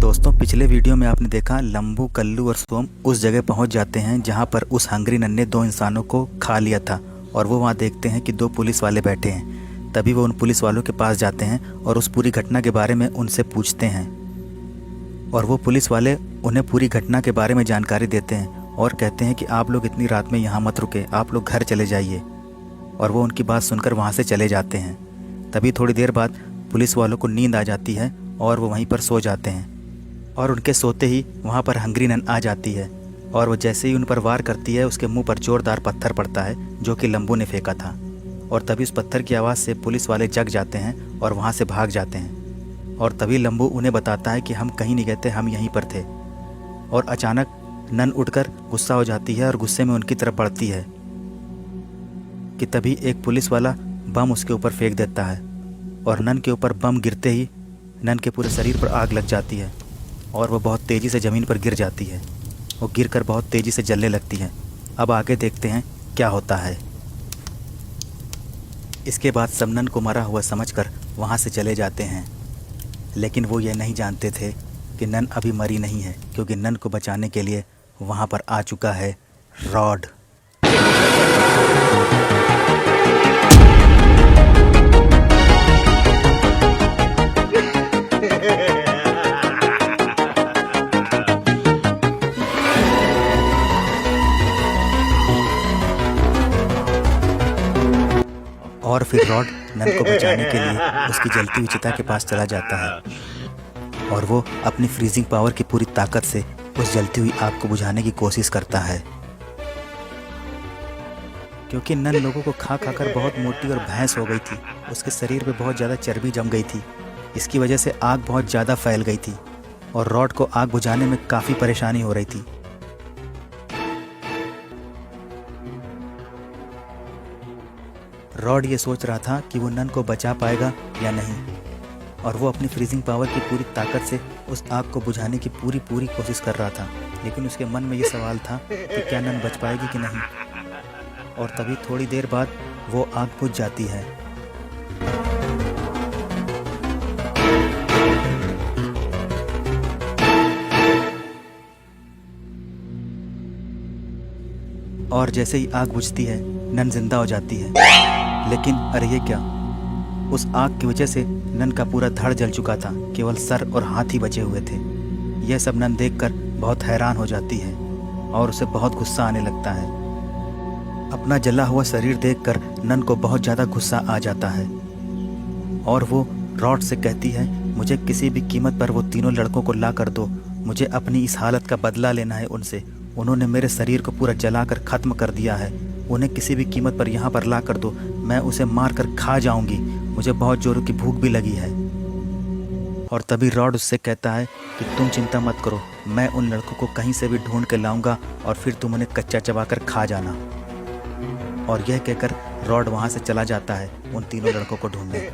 दोस्तों, पिछले वीडियो में आपने देखा लंबू, कल्लू और सोम उस जगह पहुंच जाते हैं जहां पर उस हंगरी नन ने 2 इंसानों को खा लिया था। और वो वहां देखते हैं कि 2 पुलिस वाले बैठे हैं। तभी वो उन पुलिस वालों के पास जाते हैं और उस पूरी घटना के बारे में उनसे पूछते हैं। और वो पुलिस वाले उन्हें पूरी घटना के बारे में जानकारी देते हैं और कहते हैं कि आप लोग इतनी रात में यहाँ मत रुके, आप लोग घर चले जाइए। और वो उनकी बात सुनकर वहाँ से चले जाते हैं। तभी थोड़ी देर बाद पुलिस वालों को नींद आ जाती है और वो वहीं पर सो जाते हैं। और उनके सोते ही वहाँ पर हंगरी नन आ जाती है और वो जैसे ही उन पर वार करती है उसके मुंह पर जोरदार पत्थर पड़ता है जो कि लंबू ने फेंका था। और तभी उस पत्थर की आवाज़ से पुलिस वाले जग जाते हैं और वहाँ से भाग जाते हैं। और तभी लंबू उन्हें बताता है कि हम कहीं नहीं गए थे, हम यहीं पर थे। और अचानक नन उठकर गुस्सा हो जाती है और गुस्से में उनकी तरफ बढ़ती है कि तभी एक पुलिस वाला बम उसके ऊपर फेंक देता है। और नन के ऊपर बम गिरते ही नन के पूरे शरीर पर आग लग जाती है और वो बहुत तेज़ी से ज़मीन पर गिर जाती है। वो गिरकर बहुत तेज़ी से जलने लगती है। अब आगे देखते हैं क्या होता है। इसके बाद सब नन को मरा हुआ समझकर वहाँ से चले जाते हैं। लेकिन वो ये नहीं जानते थे कि नन अभी मरी नहीं है, क्योंकि नन को बचाने के लिए वहाँ पर आ चुका है रॉड। और फिर रॉड नन को बचाने के लिए उसकी जलती हुई चिता के पास चला जाता है और वो अपनी फ्रीजिंग पावर की पूरी ताकत से उस जलती हुई आग को बुझाने की कोशिश करता है। क्योंकि नन लोगों को खा खाकर बहुत मोटी और भैंस हो गई थी, उसके शरीर पे बहुत ज़्यादा चर्बी जम गई थी। इसकी वजह से आग बहुत ज़्यादा फैल गई थी और रॉड को आग बुझाने में काफ़ी परेशानी हो रही थी। रॉड ये सोच रहा था कि वो नन को बचा पाएगा या नहीं, और वो अपनी फ्रीजिंग पावर की पूरी ताकत से उस आग को बुझाने की पूरी कोशिश कर रहा था। लेकिन उसके मन में ये सवाल था कि क्या नन बच पाएगी कि नहीं। और तभी थोड़ी देर बाद वो आग बुझ जाती है। और जैसे ही आग बुझती है नन जिंदा हो जाती है। लेकिन अरे ये क्या, उस आग की वजह से नन का पूरा धड़ जल चुका था, केवल सर और हाथ ही बचे हुए थे। यह सब नन देखकर बहुत हैरान हो जाती है और उसे बहुत गुस्सा आने लगता है। अपना जला हुआ शरीर देखकर नन को बहुत ज़्यादा गुस्सा आ जाता है और वो रॉड से कहती है, मुझे किसी भी कीमत पर वो तीनों लड़कों को ला कर दो, मुझे अपनी इस हालत का बदला लेना है उनसे। उन्होंने मेरे शरीर को पूरा जलाकर ख़त्म कर दिया है, उन्हें किसी भी कीमत पर यहाँ पर ला कर दो, मैं उसे मार कर खा जाऊंगी, मुझे बहुत जोरों की भूख भी लगी है। और तभी रॉड उससे कहता है कि तुम चिंता मत करो, मैं उन लड़कों को कहीं से भी ढूंढ के लाऊंगा और फिर तुम उन्हें कच्चा चबाकर खा जाना। और यह कहकर रॉड वहाँ से चला जाता है उन तीनों लड़कों को ढूंढने।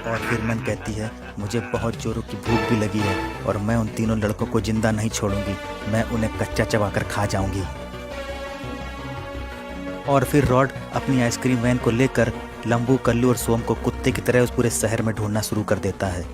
और फिर नन कहती है, मुझे बहुत जोरों की भूख भी लगी है और मैं उन तीनों लड़कों को जिंदा नहीं छोड़ूंगी, मैं उन्हें कच्चा चबाकर खा जाऊंगी। और फिर रॉड अपनी आइसक्रीम वैन को लेकर लंबू, कल्लू और सोम को कुत्ते की तरह उस पूरे शहर में ढूंढना शुरू कर देता है।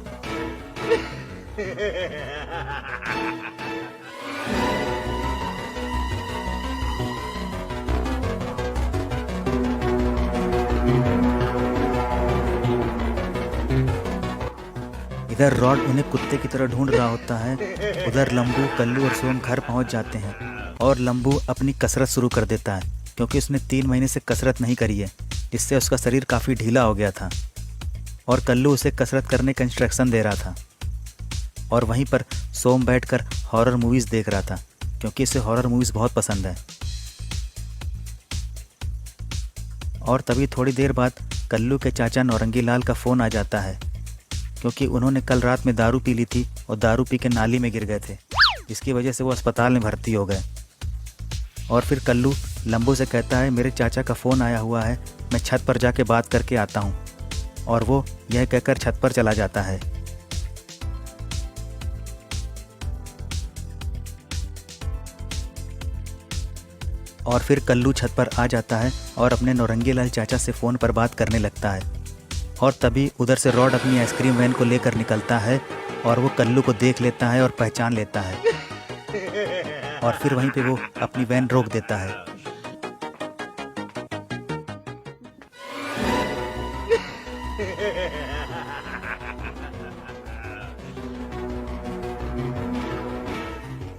इधर रॉड उन्हें कुत्ते की तरह ढूंढ रहा होता है, उधर लंबू, कल्लू और सोम घर पहुंच जाते हैं। और लंबू अपनी कसरत शुरू कर देता है, क्योंकि उसने 3 महीने से कसरत नहीं करी है, जिससे उसका शरीर काफ़ी ढीला हो गया था। और कल्लू उसे कसरत करने का इंस्ट्रक्शन दे रहा था। और वहीं पर सोम बैठकर हॉरर मूवीज़ देख रहा था, क्योंकि इसे हॉरर मूवीज़ बहुत पसंद है। और तभी थोड़ी देर बाद कल्लू के चाचा नौरंगी लाल का फ़ोन आ जाता है, क्योंकि उन्होंने कल रात में दारू पी ली थी और दारू पी के नाली में गिर गए थे, जिसकी वजह से वो अस्पताल में भर्ती हो गए। और फिर कल्लू लंबू से कहता है, मेरे चाचा का फ़ोन आया हुआ है, मैं छत पर जाके बात करके आता हूँ। और वो यह कहकर छत पर चला जाता है। और फिर कल्लू छत पर आ जाता है और अपने नौरंगी लाल चाचा से फ़ोन पर बात करने लगता है। और तभी उधर से रॉड अपनी आइसक्रीम वैन को लेकर निकलता है और वो कल्लू को देख लेता है और पहचान लेता है और फिर वहीं पे वो अपनी वैन रोक देता है।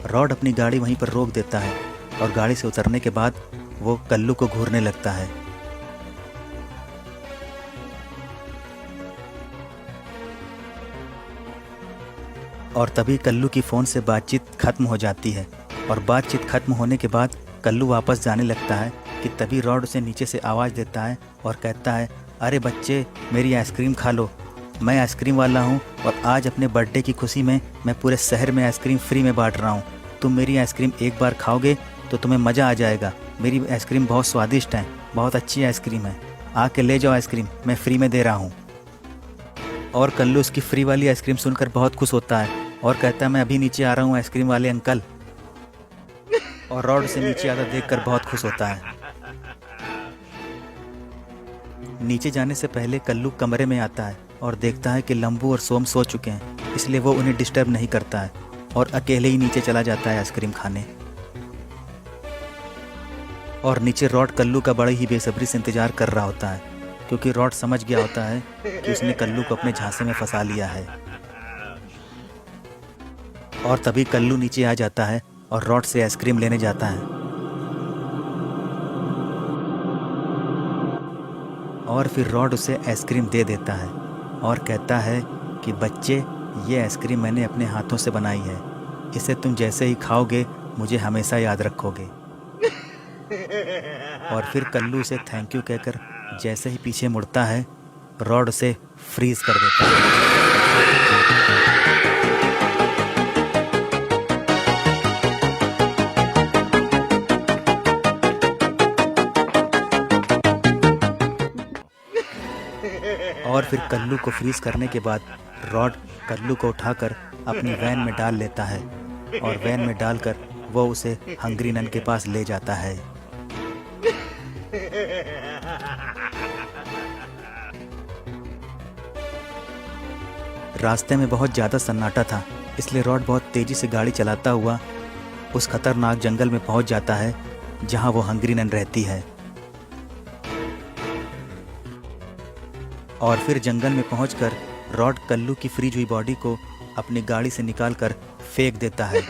रॉड अपनी गाड़ी वहीं पर रोक देता है और गाड़ी से उतरने के बाद वो कल्लू को घूरने लगता है। और तभी कल्लू की फ़ोन से बातचीत खत्म हो जाती है और बातचीत खत्म होने के बाद कल्लू वापस जाने लगता है कि तभी रॉड उसे नीचे से आवाज़ देता है और कहता है, अरे बच्चे, मेरी आइसक्रीम खा लो, मैं आइसक्रीम वाला हूँ और आज अपने बर्थडे की खुशी में मैं पूरे शहर में आइसक्रीम फ्री में बांट रहा हूँ। तुम मेरी आइसक्रीम एक बार खाओगे तो तुम्हें मज़ा आ जाएगा। मेरी आइसक्रीम बहुत स्वादिष्ट है, बहुत अच्छी आइसक्रीम है, आके ले जाओ आइसक्रीम, मैं फ्री में दे रहा हूँ। और कल्लू उसकी फ्री वाली आइसक्रीम सुनकर बहुत खुश होता है और कहता है, मैं अभी नीचे आ रहा हूँ आइसक्रीम वाले अंकल। और रॉड से नीचे आता देखकर बहुत खुश होता है। नीचे जाने से पहले कल्लू कमरे में आता है और देखता है कि लंबू और सोम सो चुके हैं, इसलिए वो उन्हें डिस्टर्ब नहीं करता है और अकेले ही नीचे चला जाता है आइसक्रीम खाने। और नीचे रॉड कल्लू का बड़ी ही बेसब्री से इंतजार कर रहा होता है, क्योंकि रॉड समझ गया होता है कि उसने कल्लू को अपने झांसे में फंसा लिया है। और तभी कल्लू नीचे आ जाता है और रॉड से आइसक्रीम लेने जाता है। और फिर रॉड उसे आइसक्रीम दे देता है और कहता है कि बच्चे, ये आइसक्रीम मैंने अपने हाथों से बनाई है, इसे तुम जैसे ही खाओगे मुझे हमेशा याद रखोगे। और फिर कल्लू उसे थैंक यू कहकर जैसे ही पीछे मुड़ता है, रॉड उसे फ्रीज कर देता है। और फिर कल्लू को फ्रीज करने के बाद रॉड कल्लू को उठाकर अपनी वैन में डाल लेता है और वैन में डालकर वो उसे हंग्री नन के पास ले जाता है। रास्ते में बहुत ज़्यादा सन्नाटा था, इसलिए रॉड बहुत तेज़ी से गाड़ी चलाता हुआ उस खतरनाक जंगल में पहुंच जाता है जहां वो हंग्री नन रहती है। और फिर जंगल में पहुंचकर रॉड कल्लू की फ्रीज हुई बॉडी को अपनी गाड़ी से निकालकर फेंक देता है।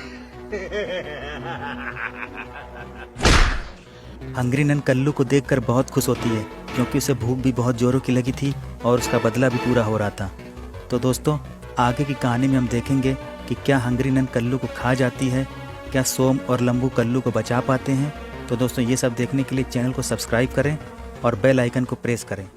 हंग्री नन कल्लू को देखकर बहुत खुश होती है, क्योंकि उसे भूख भी बहुत जोरों की लगी थी और उसका बदला भी पूरा हो रहा था। तो दोस्तों, आगे की कहानी में हम देखेंगे कि क्या हंग्री नन कल्लू को खा जाती है, क्या सोम और लंबू कल्लू को बचा पाते हैं। तो दोस्तों, ये सब देखने के लिए चैनल को सब्सक्राइब करें और बेल आइकन को प्रेस करें।